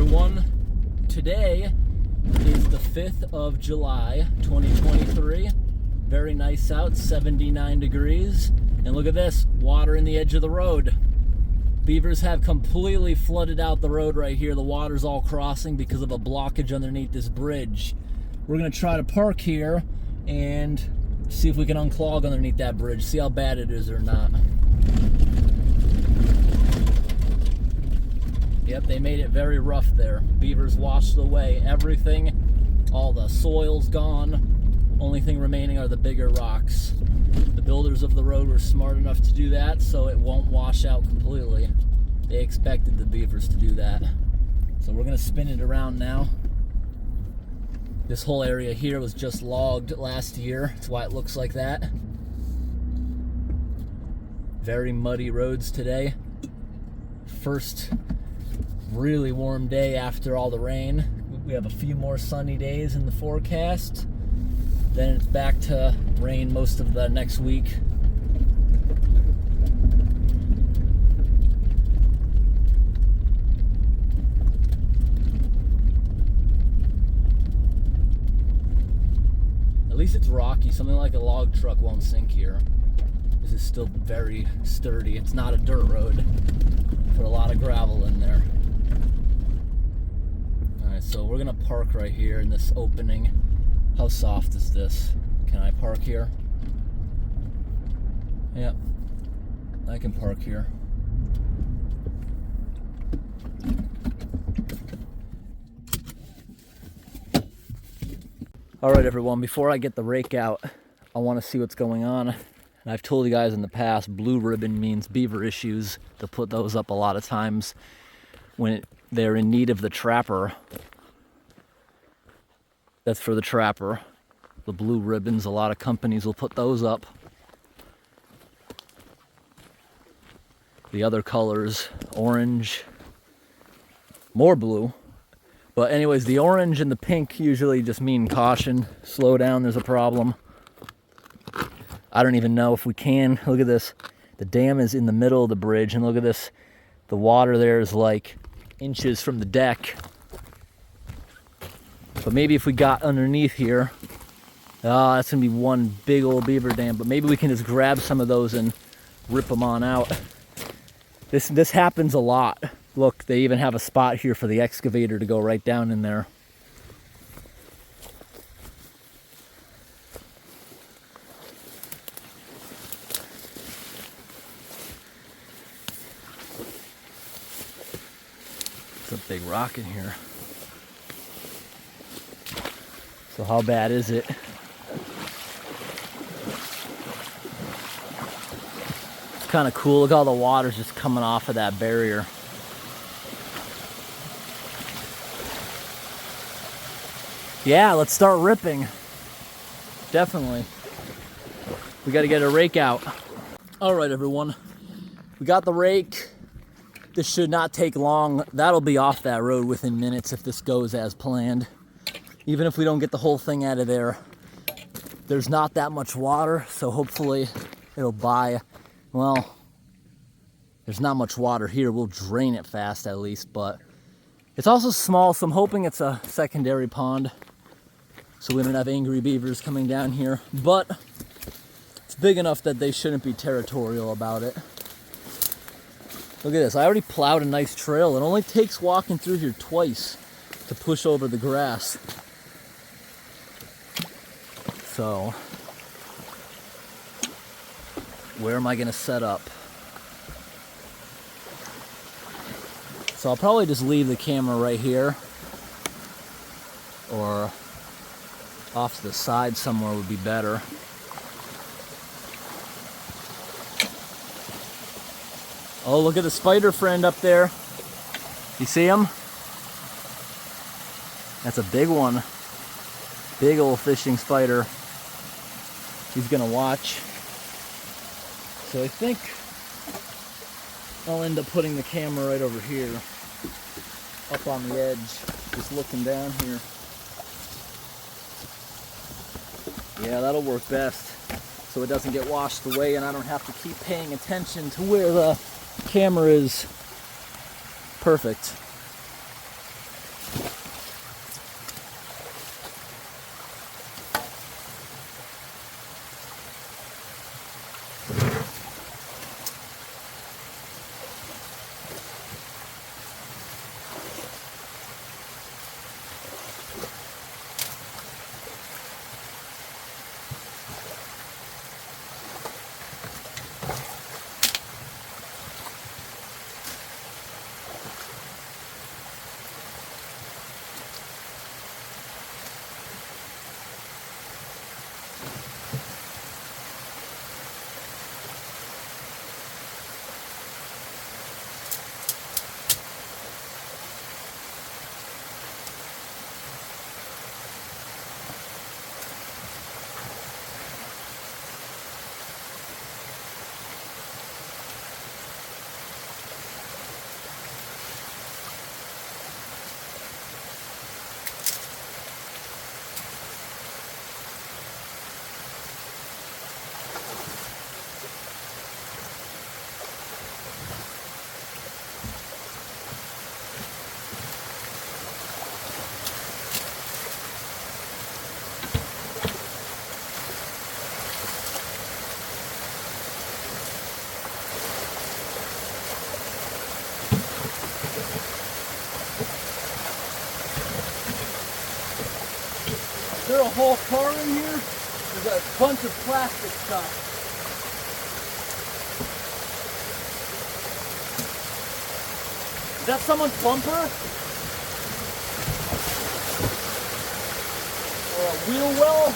everyone. Today is the 5th of July, 2023. Very nice out, 79 degrees. And look at this, water in the edge of the road. Beavers have completely flooded out the road right here. The water's all crossing because of a blockage underneath this bridge. We're gonna try to park here and see if we can unclog underneath that bridge, see how bad it is or not. Yep, they made it very rough there. Beavers washed away everything. All the soil's gone. Only thing remaining are the bigger rocks. The builders of the road were smart enough to do that so it won't wash out completely. They expected the beavers to do that. So we're gonna spin it around now. This whole area here was just logged last year. That's why it looks like that. Very muddy roads today. First really warm day after all the rain. We have a few more sunny days in the forecast. Then it's back to rain most of the next week. At least it's rocky. Something like a log truck won't sink here. This is still very sturdy. It's not a dirt road. Put a lot of gravel in there. Alright, so we're gonna park right here in this opening. How soft is this? Can I park here? Yep, I can park here. Alright everyone, before I get the rake out, I want to see what's going on. And I've told you guys in the past, blue ribbon means beaver issues. They'll put those up a lot of times when they're in need of the trapper. That's for the trapper. The blue ribbons, a lot of companies will put those up. The other colors, orange, more blue. But anyways, the orange and the pink usually just mean caution, slow down, there's a problem. I don't even know if we can. Look at this. The dam is in the middle of the bridge, and look at this. The water there is like inches from the deck. But maybe if we got underneath here, that's gonna be one big old beaver dam, but maybe we can just grab some of those and rip them on out. This happens a lot. Look, they even have a spot here for the excavator to go right down in there. It's a big rock in here. So how bad is it? It's kind of cool. Look, all the water's just coming off of that barrier. Yeah, let's start ripping. Definitely. We got to get a rake out. All right, everyone. We got the rake. This should not take long. That'll be off that road within minutes if this goes as planned. Even if we don't get the whole thing out of there, there's not that much water, so hopefully it'll buy. Well, there's not much water here. We'll drain it fast at least, but it's also small, so I'm hoping it's a secondary pond, so we don't have angry beavers coming down here. But it's big enough that they shouldn't be territorial about it. Look at this. I already plowed a nice trail. It only takes walking through here twice to push over the grass. So, where am I going to set up? So I'll probably just leave the camera right here, or off to the side somewhere would be better. Oh, look at the spider friend up there. You see him? That's a big one. Big old fishing spider. He's gonna watch. So I think I'll end up putting the camera right over here, up on the edge, just looking down here. Yeah, that'll work best, so it doesn't get washed away and I don't have to keep paying attention to where the camera is. Perfect. Is there a whole car in here? There's a bunch of plastic stuff. Is that someone's bumper? Or a wheel well?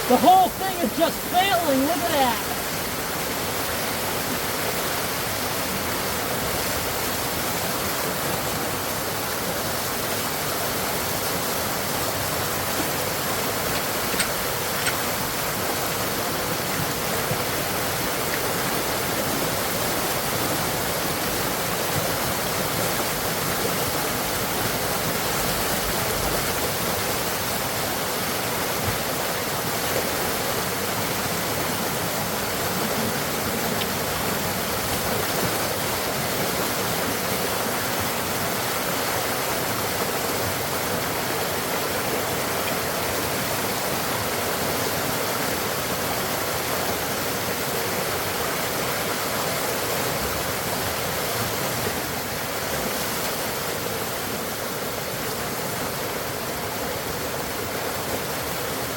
The whole thing is just failing, look at that.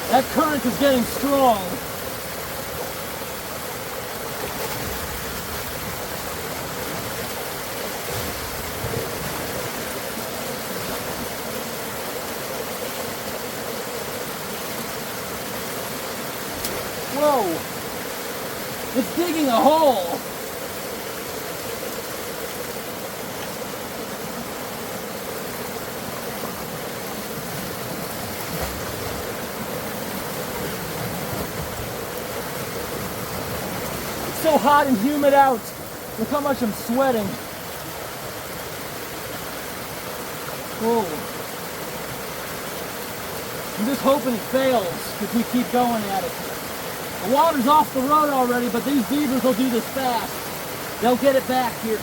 That current is getting strong. Whoa! It's digging a hole. So hot and humid out. Look how much I'm sweating. Whoa. I'm just hoping it fails if we keep going at it. The water's off the road already, but these beavers will do this fast. They'll get it back here.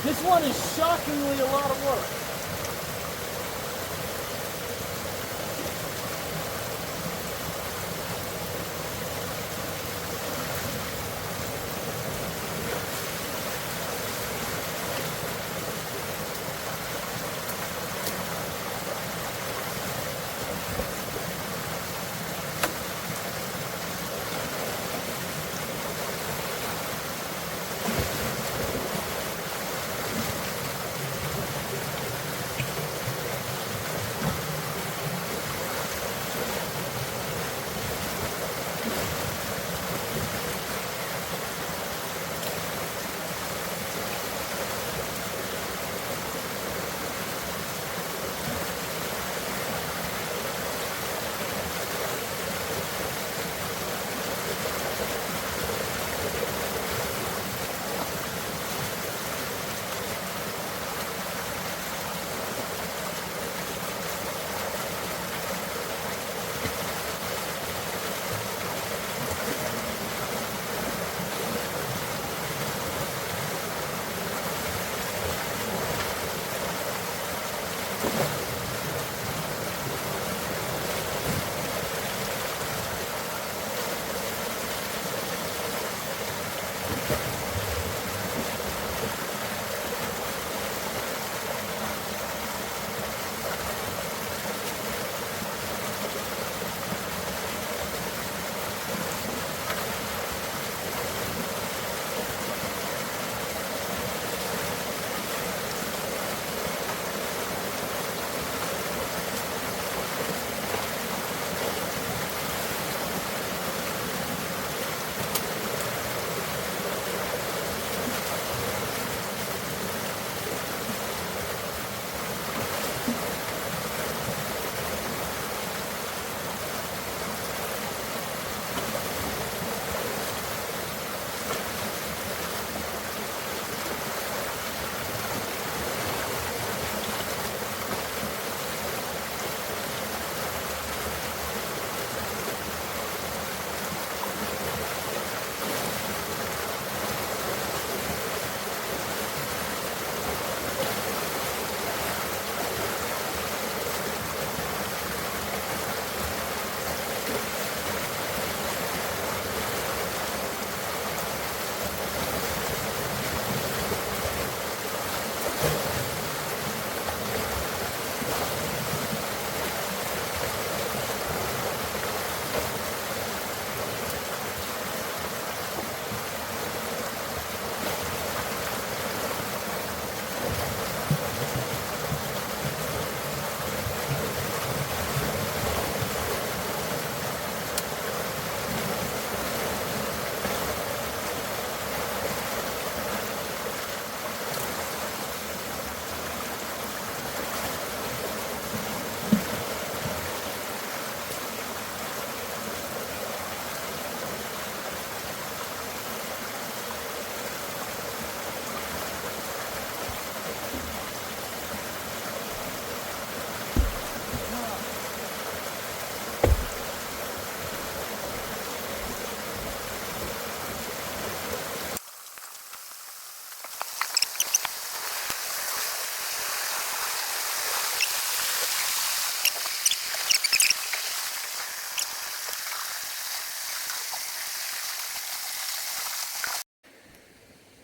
This one is shockingly a lot of work.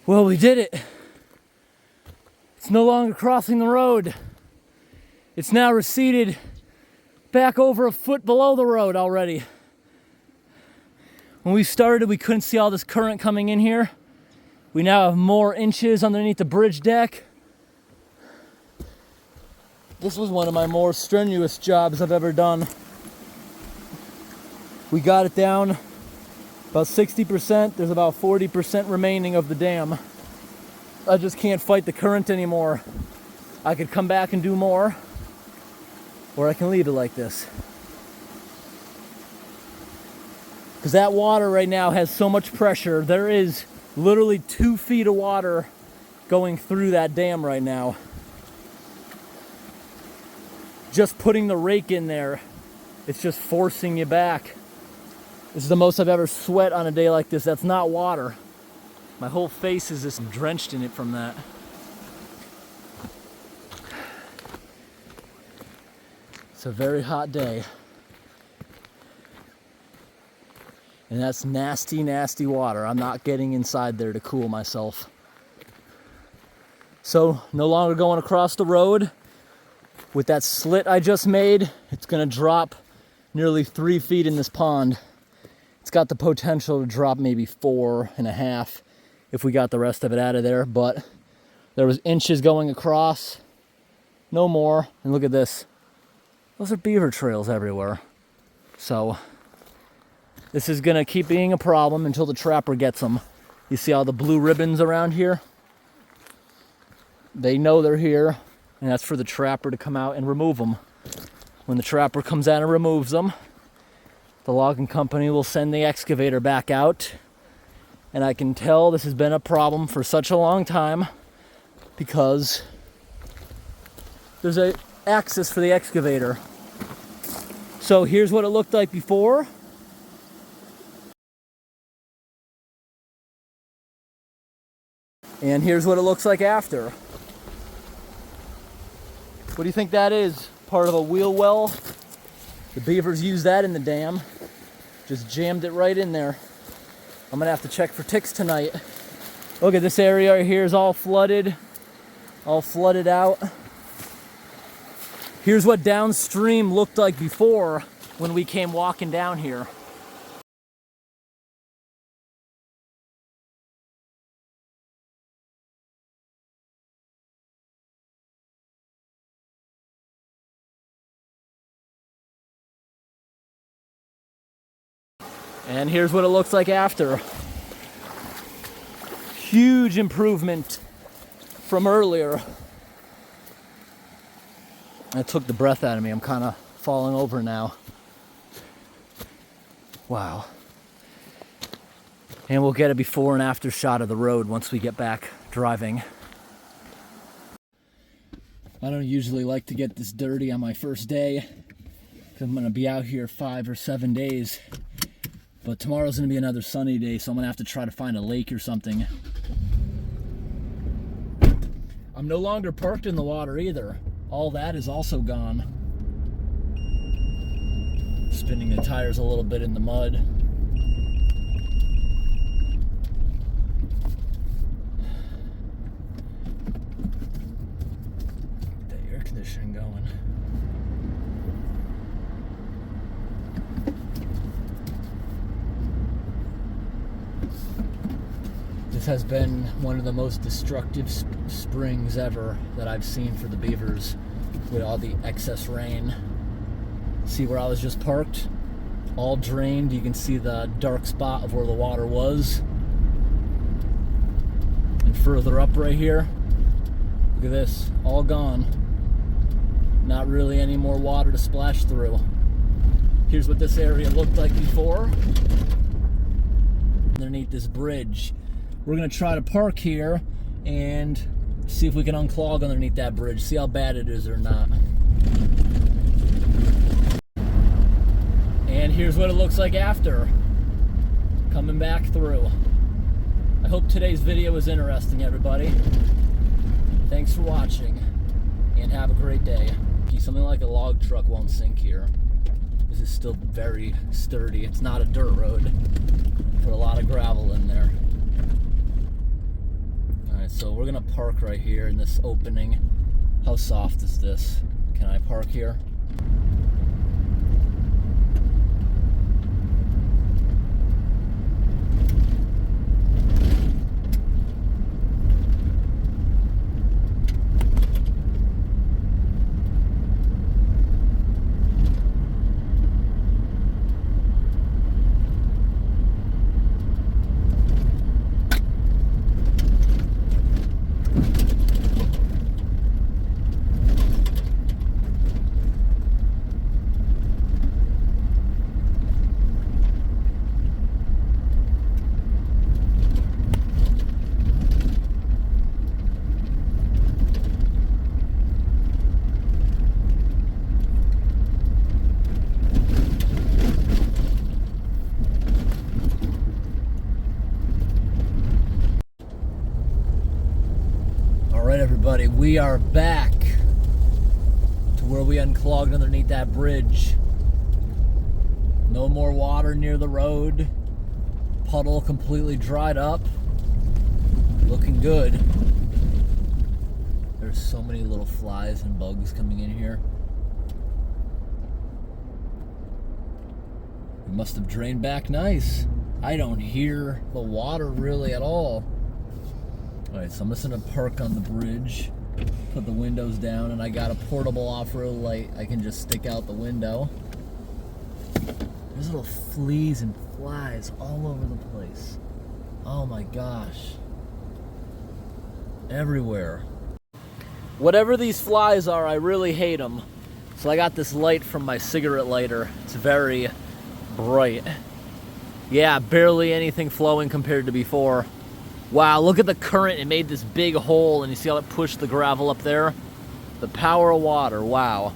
Well, we did it. It's no longer crossing the road. It's now receded back over a foot below the road already. When we started, we couldn't see all this current coming in here. We now have more inches underneath the bridge deck. This was one of my more strenuous jobs I've ever done. We got it down about 60%. There's about 40% remaining of the dam. I just can't fight the current anymore. I could come back and do more, or I can leave it like this. Because that water right now has so much pressure. There is literally 2 feet of water going through that dam right now. Just putting the rake in there, it's just forcing you back. This is the most I've ever sweat on a day like this. That's not water. My whole face is just drenched in it from that. It's a very hot day. And that's nasty, nasty water. I'm not getting inside there to cool myself. So, no longer going across the road. With that slit I just made, it's gonna drop nearly 3 feet in this pond. It's got the potential to drop maybe 4.5 if we got the rest of it out of there, but there was inches going across, no more. And look at this. Those are beaver trails everywhere. So, this is gonna keep being a problem until the trapper gets them. You see all the blue ribbons around here? They know they're here, and that's for the trapper to come out and remove them. When the trapper comes out and removes them, the logging company will send the excavator back out. And I can tell this has been a problem for such a long time because there's an axis for the excavator. So here's what it looked like before. And here's what it looks like after. What do you think that is? Part of a wheel well? The beavers use that in the dam. Just jammed it right in there. I'm gonna have to check for ticks tonight. Look at this area right here is all flooded out. Here's what downstream looked like before when we came walking down here. And here's what it looks like after. Huge improvement from earlier. That took the breath out of me. I'm kind of falling over now. Wow. And we'll get a before and after shot of the road once we get back driving. I don't usually like to get this dirty on my first day, because I'm going to be out here 5 or 7 days. But tomorrow's going to be another sunny day, so I'm going to have to try to find a lake or something. I'm no longer parked in the water either. All that is also gone. Spinning the tires a little bit in the mud. Get the air conditioning going. This has been one of the most destructive springs ever that I've seen for the beavers with all the excess rain. See where I was just parked? All drained. You can see the dark spot of where the water was. And further up right here, look at this, all gone. Not really any more water to splash through. Here's what this area looked like before. Underneath this bridge. We're gonna try to park here and see if we can unclog underneath that bridge, see how bad it is or not. And here's what it looks like after. Coming back through. I hope today's video was interesting, everybody. Thanks for watching, and have a great day. Something like a log truck won't sink here. This is still very sturdy. It's not a dirt road. Put a lot of gravel in there. Alright, so we're gonna park right here in this opening. How soft is this? Can I park here? Alright everybody, we are back to where we unclogged underneath that bridge. No more water near the road. Puddle completely dried up. Looking good. There's so many little flies and bugs coming in here. We must have drained back nice. I don't hear the water really at all. Alright, so I'm just gonna park on the bridge, put the windows down, and I got a portable off-road light I can just stick out the window. There's little fleas and flies all over the place. Oh my gosh. Everywhere. Whatever these flies are, I really hate them. So I got this light from my cigarette lighter. It's very bright. Yeah, barely anything flowing compared to before. Wow, look at the current. It made this big hole, and you see how it pushed the gravel up there? The power of water, wow.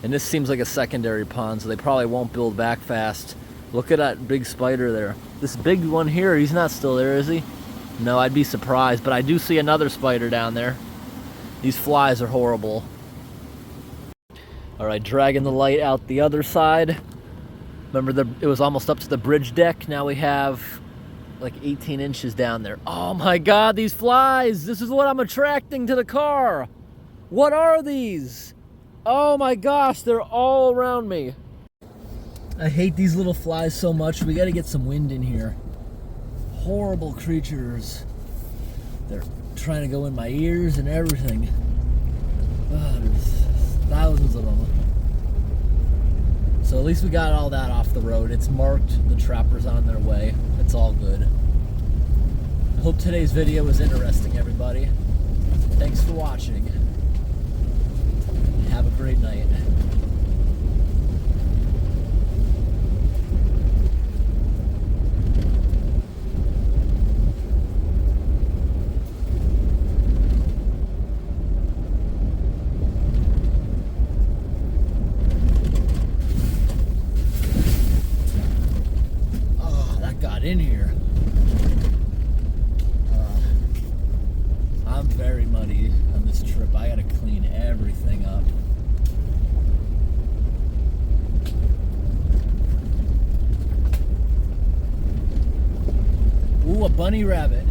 And this seems like a secondary pond, so they probably won't build back fast. Look at that big spider there. This big one here, he's not still there, is he? No, I'd be surprised, but I do see another spider down there. These flies are horrible. All right, dragging the light out the other side. Remember, it was almost up to the bridge deck. Now we have like 18 inches down there. Oh my God, these flies! This is what I'm attracting to the car. What are these? Oh my gosh, they're all around me. I hate these little flies so much. We gotta get some wind in here. Horrible creatures. They're trying to go in my ears and everything. Oh, there's thousands of them. So at least we got all that off the road. It's marked, the trapper's on their way. It's all good. I hope today's video was interesting, everybody. Thanks for watching. Have a great night. In here. I'm very muddy on this trip. I gotta clean everything up. Ooh, a bunny rabbit.